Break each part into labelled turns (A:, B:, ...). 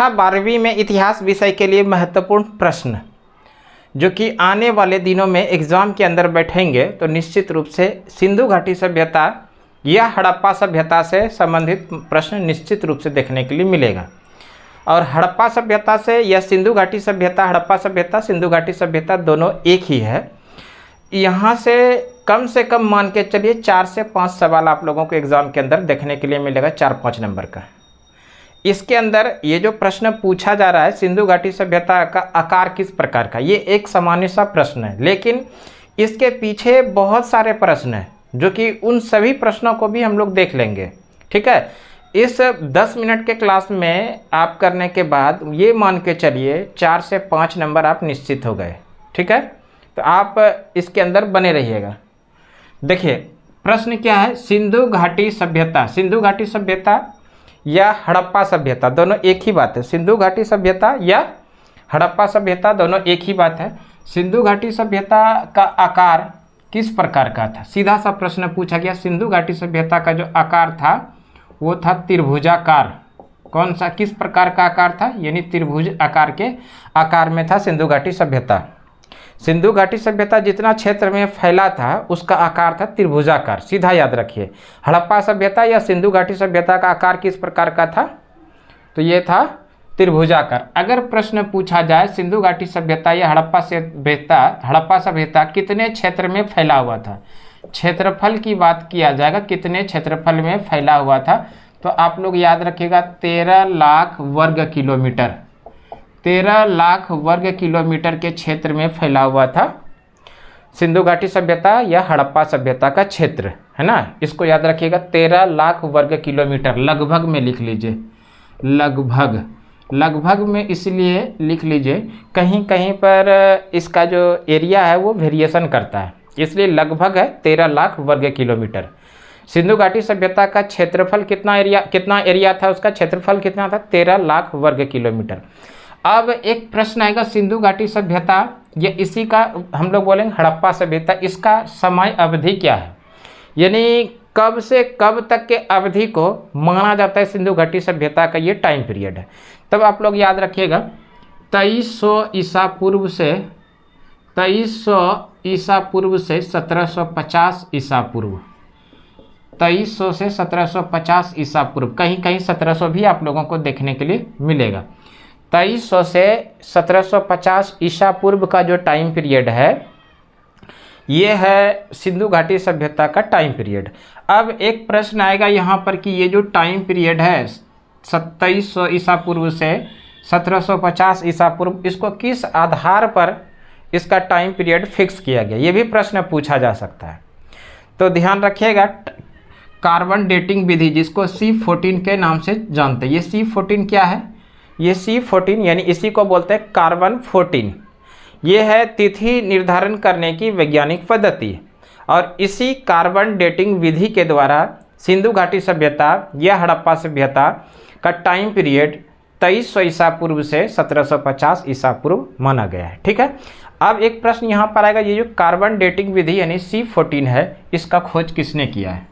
A: कक्षा 12वीं में इतिहास विषय के लिए महत्वपूर्ण प्रश्न जो कि आने वाले दिनों में एग्ज़ाम के अंदर बैठेंगे, तो निश्चित रूप से सिंधु घाटी सभ्यता या हड़प्पा सभ्यता से संबंधित प्रश्न निश्चित रूप से देखने के लिए मिलेगा। और हड़प्पा सभ्यता से या सिंधु घाटी सभ्यता, हड़प्पा सभ्यता, सिंधु घाटी सभ्यता दोनों एक ही है। यहाँ से कम मान के चलिए 4 से 5 सवाल आप लोगों को एग्ज़ाम के अंदर देखने के लिए मिलेगा, 4-5 नंबर का। इसके अंदर ये जो प्रश्न पूछा जा रहा है, सिंधु घाटी सभ्यता का आकार किस प्रकार का, ये एक सामान्य सा प्रश्न है, लेकिन इसके पीछे बहुत सारे प्रश्न हैं जो कि उन सभी प्रश्नों को भी हम लोग देख लेंगे। ठीक है, इस 10 मिनट के क्लास में आप करने के बाद ये मान के चलिए 4 से 5 नंबर आप निश्चित हो गए। ठीक है, तो आप इसके अंदर बने रहिएगा। देखिए प्रश्न क्या है, सिंधु घाटी सभ्यता, सिंधु घाटी सभ्यता या हड़प्पा सभ्यता दोनों एक ही बात है। सिंधु घाटी सभ्यता या हड़प्पा सभ्यता दोनों एक ही बात है। सिंधु घाटी सभ्यता का आकार किस प्रकार का था, सीधा सा प्रश्न पूछा गया। सिंधु घाटी सभ्यता का जो आकार था वो था त्रिभुजाकार। कौन सा, किस प्रकार का आकार था, यानी त्रिभुज आकार के आकार में था सिंधु घाटी सभ्यता। सिंधु घाटी सभ्यता जितना क्षेत्र में फैला था उसका आकार था त्रिभुजाकार, सीधा याद रखिए। हड़प्पा सभ्यता या सिंधु घाटी सभ्यता का आकार किस प्रकार का था, तो ये था त्रिभुजाकार। अगर प्रश्न पूछा जाए सिंधु घाटी सभ्यता या हड़प्पा सभ्यता कितने क्षेत्र में फैला हुआ था, क्षेत्रफल की बात किया जाएगा, कितने क्षेत्रफल में फैला हुआ था, तो आप लोग याद रखिएगा 13 लाख वर्ग किलोमीटर, 13 लाख वर्ग किलोमीटर के क्षेत्र में फैला हुआ था सिंधु घाटी सभ्यता या हड़प्पा सभ्यता का क्षेत्र, है ना। इसको याद रखिएगा 13 लाख वर्ग किलोमीटर, लगभग में लिख लीजिए, लगभग में इसलिए लिख लीजिए, कहीं कहीं पर इसका जो एरिया है वो वेरिएशन करता है, इसलिए लगभग है 13 लाख वर्ग किलोमीटर। सिंधु घाटी सभ्यता का क्षेत्रफल कितना एरिया था, उसका क्षेत्रफल कितना था, 13 लाख वर्ग किलोमीटर। अब एक प्रश्न आएगा सिंधु घाटी सभ्यता या इसी का हम लोग बोलेंगे हड़प्पा सभ्यता, इसका समय अवधि क्या है, यानी कब से कब तक के अवधि को माना जाता है सिंधु घाटी सभ्यता का ये टाइम पीरियड है। तब आप लोग याद रखिएगा 2300 ईसा पूर्व से 1750 ईसा पूर्व, 2300 से 1750 ईसा पूर्व, कहीं कहीं 1700 भी आप लोगों को देखने के लिए मिलेगा। 2300 से 1750 ईसा पूर्व का जो टाइम पीरियड है ये है सिंधु घाटी सभ्यता का टाइम पीरियड। अब एक प्रश्न आएगा यहाँ पर कि ये जो टाइम पीरियड है 2300 ईसा पूर्व से 1750 ईसा पूर्व, इसको किस आधार पर इसका टाइम पीरियड फिक्स किया गया, ये भी प्रश्न पूछा जा सकता है। तो ध्यान रखिएगा, कार्बन डेटिंग विधि जिसको C14 के नाम से जानते हैं, ये C14 क्या है, ये C14 यानी इसी को बोलते हैं कार्बन 14, ये है तिथि निर्धारण करने की वैज्ञानिक पद्धति। और इसी कार्बन डेटिंग विधि के द्वारा सिंधु घाटी सभ्यता या हड़प्पा सभ्यता का टाइम पीरियड 2300 ईसा पूर्व से 1750 ईसा पूर्व माना गया है। ठीक है, अब एक प्रश्न यहाँ पर आएगा, ये जो कार्बन डेटिंग विधि यानी C14 है, इसका खोज किसने किया है।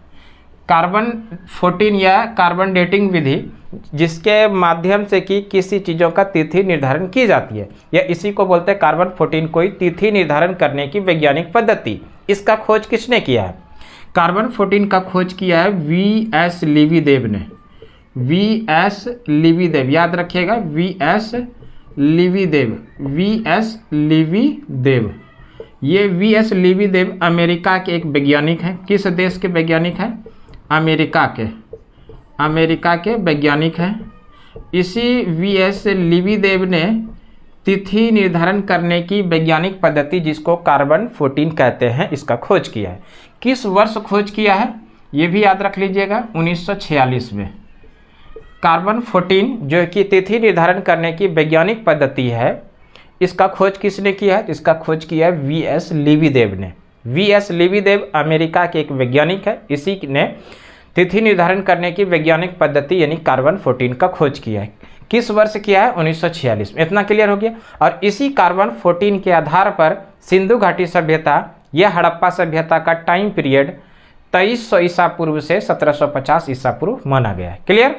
A: कार्बन 14 या कार्बन डेटिंग विधि जिसके माध्यम से कि किसी चीज़ों का तिथि निर्धारण की जाती है, या इसी को बोलते हैं कार्बन 14 कोई तिथि निर्धारण करने की वैज्ञानिक पद्धति, इसका खोज किसने किया है। कार्बन 14 का खोज किया है V.S. लिविदेव ने, V.S. लिविदेव, याद रखिएगा V.S. लिविदेव। ये V.S. लिविदेव अमेरिका के एक वैज्ञानिक हैं। किस देश के वैज्ञानिक हैं, अमेरिका के वैज्ञानिक हैं। इसी V.S. लिविदेव ने तिथि निर्धारण करने की वैज्ञानिक पद्धति जिसको कार्बन 14 कहते हैं, इसका खोज किया है। किस वर्ष खोज किया है ये भी याद रख लीजिएगा, 1946 में। कार्बन 14 जो कि तिथि निर्धारण करने की वैज्ञानिक पद्धति है, इसका खोज किसने किया है, इसका खोज किया है V.S. लिविदेव ने। V.S. लिविदेव अमेरिका के एक वैज्ञानिक है, इसी ने तिथि निर्धारण करने की वैज्ञानिक पद्धति यानी कार्बन 14 का खोज किया है। किस वर्ष किया है, 1946 में। इतना क्लियर हो गया। और इसी कार्बन 14 के आधार पर सिंधु घाटी सभ्यता या हड़प्पा सभ्यता का टाइम पीरियड 2300 ईसा पूर्व से 1750 ईसा पूर्व माना गया है। क्लियर।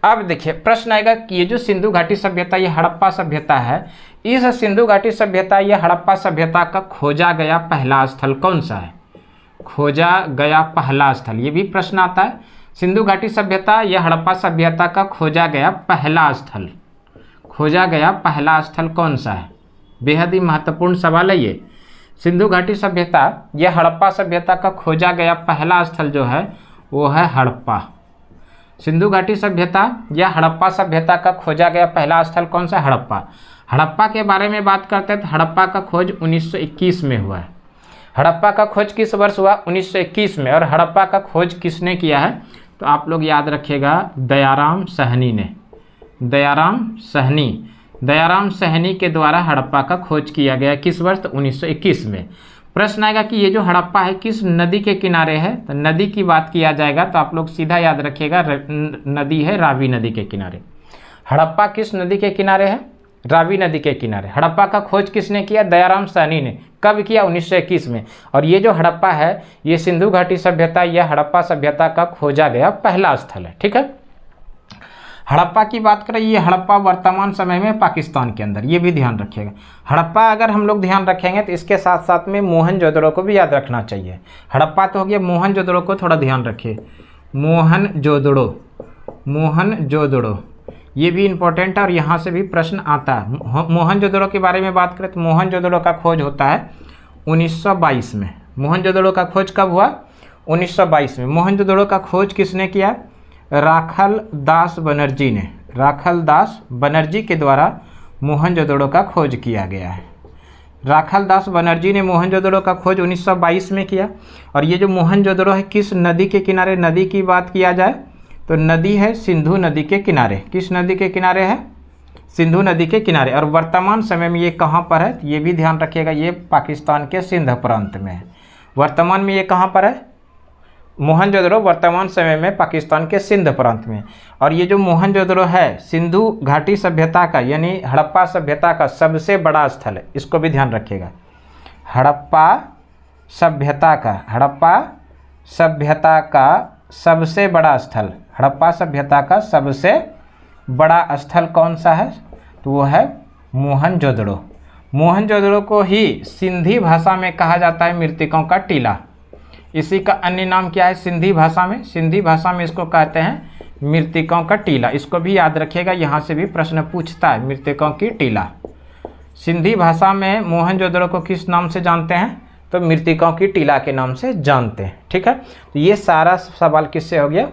A: अब देखिए प्रश्न आएगा कि ये जो सिंधु घाटी सभ्यता, ये हड़प्पा सभ्यता है, इस सिंधु घाटी सभ्यता या हड़प्पा सभ्यता का खोजा गया पहला स्थल कौन सा है? खोजा गया पहला स्थल, ये भी प्रश्न आता है। सिंधु घाटी सभ्यता या हड़प्पा सभ्यता का खोजा गया पहला स्थल, खोजा गया पहला स्थल कौन सा है? बेहद ही महत्वपूर्ण सवाल है ये। सिंधु घाटी सभ्यता या हड़प्पा सभ्यता का खोजा गया पहला स्थल जो है वो है हड़प्पा। सिंधु घाटी सभ्यता या हड़प्पा सभ्यता का खोजा गया पहला स्थल कौन सा? हड़प्पा। हड़प्पा के बारे में बात करते हैं तो हड़प्पा का खोज 1921 में हुआ है। हड़प्पा का खोज किस वर्ष हुआ? 1921 में। और हड़प्पा का खोज किसने किया है? तो आप लोग याद रखिएगा, दयाराम साहनी ने। दयाराम साहनी के द्वारा हड़प्पा का खोज किया गया। किस वर्ष? तो 1921 में। प्रश्न आएगा कि ये जो हड़प्पा है किस नदी के किनारे है? तो नदी की बात किया जाएगा तो आप लोग सीधा याद रखिएगा, नदी है रावी नदी के किनारे। हड़प्पा किस नदी के किनारे है? रावी नदी के किनारे। हड़प्पा का खोज किसने किया? दयाराम साहनी ने। कब किया? 1921 में। और ये जो हड़प्पा है ये सिंधु घाटी सभ्यता या हड़प्पा सभ्यता का खोजा गया पहला स्थल है। ठीक है। हड़प्पा की बात करें, ये हड़प्पा वर्तमान समय में पाकिस्तान के अंदर, ये भी ध्यान रखिएगा। हड़प्पा अगर हम लोग ध्यान रखेंगे तो इसके साथ साथ में मोहनजोदड़ो को भी याद रखना चाहिए। हड़प्पा तो हो गया, मोहनजोदड़ो को थोड़ा ध्यान रखिए। मोहनजोदड़ो ये भी इंपॉर्टेंट है और यहाँ से भी प्रश्न आता है। मोहनजोदड़ो के बारे में बात करें तो मोहनजोदड़ो का खोज होता है 1922 में। मोहनजोदड़ो का खोज कब हुआ? 1922 में। मोहनजोदड़ो का खोज किसने किया? राखल दास बनर्जी के द्वारा मोहनजोदड़ो का खोज किया गया है। राखल दास बनर्जी ने मोहनजोदड़ो का खोज 1922 में किया। और ये जो मोहनजोदड़ो है किस नदी के किनारे? नदी की बात किया जाए तो नदी है सिंधु नदी के किनारे। किस नदी के किनारे है? सिंधु नदी के किनारे। और वर्तमान समय में ये कहाँ पर है? ये भी ध्यान रखिएगा, ये पाकिस्तान के सिंध प्रांत में है। वर्तमान में ये कहाँ पर है? मोहनजोदड़ो वर्तमान समय में पाकिस्तान के सिंध प्रांत में। और ये जो मोहनजोदड़ो है सिंधु घाटी सभ्यता का यानी हड़प्पा सभ्यता का सबसे बड़ा स्थल है, इसको भी ध्यान रखिएगा। हड़प्पा सभ्यता का सबसे बड़ा स्थल, हड़प्पा सभ्यता का सबसे बड़ा स्थल कौन सा है? तो वो है मोहनजोदड़ो। मोहनजोदड़ो को ही सिंधी भाषा में कहा जाता है मृतकों का टीला। इसी का अन्य नाम क्या है सिंधी भाषा में? सिंधी भाषा में इसको कहते हैं मृतकों का टीला। इसको भी याद रखिएगा, यहाँ से भी प्रश्न पूछता है, मृतकों की टीला। सिंधी भाषा में मोहनजोदड़ो को किस नाम से जानते हैं? तो मृतकों की टीला के नाम से जानते हैं। ठीक है। तो ये सारा सवाल किससे हो गया?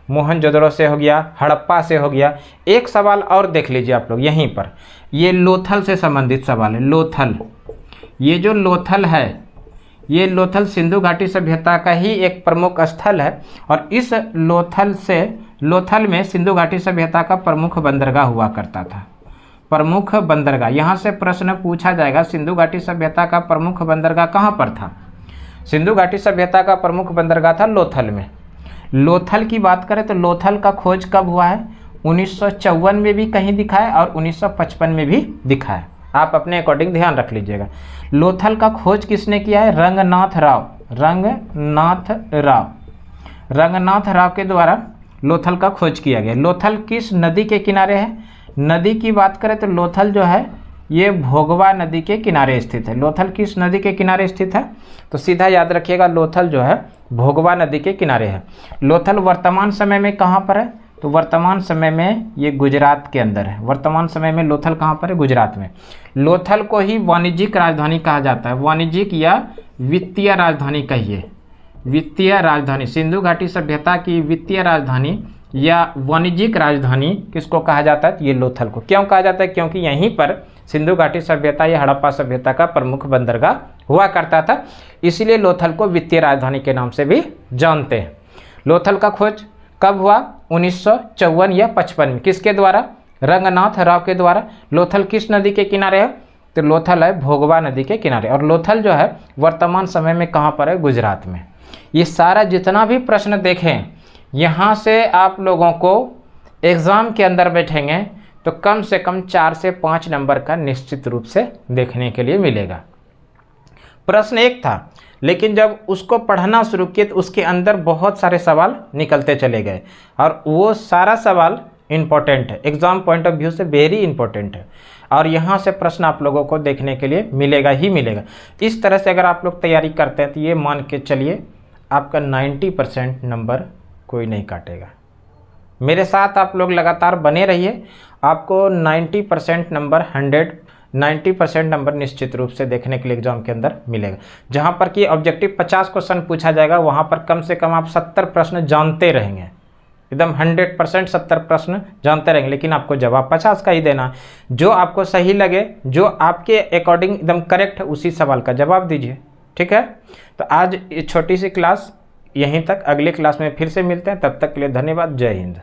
A: मोहनजोदड़ो से हो गया, हड़प्पा से हो गया। एक सवाल और देख लीजिए आप लोग यहीं पर, ये लोथल से संबंधित सवाल है। लोथल, ये जो लोथल है ये लोथल सिंधु घाटी सभ्यता का ही एक प्रमुख स्थल है। और इस लोथल में सिंधु घाटी सभ्यता का प्रमुख बंदरगाह हुआ करता था। प्रमुख बंदरगाह, यहाँ से प्रश्न पूछा जाएगा सिंधु घाटी सभ्यता का प्रमुख बंदरगाह कहाँ पर था? सिंधु घाटी सभ्यता का प्रमुख बंदरगाह था लोथल में। लोथल की बात करें तो लोथल का खोज कब हुआ है? 1954 में भी कहीं दिखा है और 1955 में भी दिखा है। आप अपने अकॉर्डिंग ध्यान रख लीजिएगा। लोथल का खोज किसने किया है? रंगनाथ राव के द्वारा लोथल का खोज किया गया। लोथल किस नदी के किनारे है? नदी की बात करें तो लोथल जो है ये भोगवा नदी के किनारे स्थित है। लोथल किस नदी के किनारे स्थित है? तो सीधा याद रखिएगा, लोथल जो है भोगवा नदी के किनारे है। लोथल वर्तमान समय में कहाँ पर है? तो वर्तमान समय में ये गुजरात के अंदर है। वर्तमान समय में लोथल कहाँ पर है? गुजरात में। लोथल को ही वाणिज्यिक राजधानी कहा जाता है। वाणिज्यिक या वित्तीय राजधानी कहिए, वित्तीय राजधानी। सिंधु घाटी सभ्यता की वित्तीय राजधानी या वाणिज्यिक राजधानी किसको कहा जाता है? ये लोथल को। क्यों कहा जाता है? क्योंकि यहीं पर सिंधु घाटी सभ्यता या हड़प्पा सभ्यता का प्रमुख बंदरगाह हुआ करता था, इसलिए लोथल को वित्तीय राजधानी के नाम से भी जानते हैं। लोथल का खोज कब हुआ? 1954 या 55 में। किसके द्वारा? रंगनाथ राव के द्वारा। लोथल किस नदी के किनारे है? तो लोथल है भोगवा नदी के किनारे। और लोथल जो है वर्तमान समय में कहाँ पर है? गुजरात में। ये सारा जितना भी प्रश्न देखें यहाँ से आप लोगों को एग्ज़ाम के अंदर बैठेंगे तो कम से कम 4 से 5 नंबर का निश्चित रूप से देखने के लिए मिलेगा। प्रश्न एक था, लेकिन जब उसको पढ़ना शुरू किए तो उसके अंदर बहुत सारे सवाल निकलते चले गए और वो सारा सवाल इम्पॉर्टेंट है, एग्ज़ाम पॉइंट ऑफ व्यू से वेरी इंपॉर्टेंट है, और यहाँ से प्रश्न आप लोगों को देखने के लिए मिलेगा ही मिलेगा। इस तरह से अगर आप लोग तैयारी करते हैं तो ये मान के चलिए आपका 90% नंबर कोई नहीं काटेगा। मेरे साथ आप लोग लगातार बने रहिए, आपको 90% नंबर 90% नंबर निश्चित रूप से देखने के लिए एग्जाम के अंदर मिलेगा। जहाँ पर कि ऑब्जेक्टिव 50 क्वेश्चन पूछा जाएगा, वहाँ पर कम से कम आप 70 प्रश्न जानते रहेंगे, एकदम 100% 70 प्रश्न जानते रहेंगे, लेकिन आपको जवाब 50 का ही देना। जो आपको सही लगे, जो आपके अकॉर्डिंग एकदम करेक्ट है, उसी सवाल का जवाब दीजिए। ठीक है, तो आज ये छोटी सी क्लास यहीं तक, अगली क्लास में फिर से मिलते हैं, तब तक के लिए धन्यवाद। जय हिंद।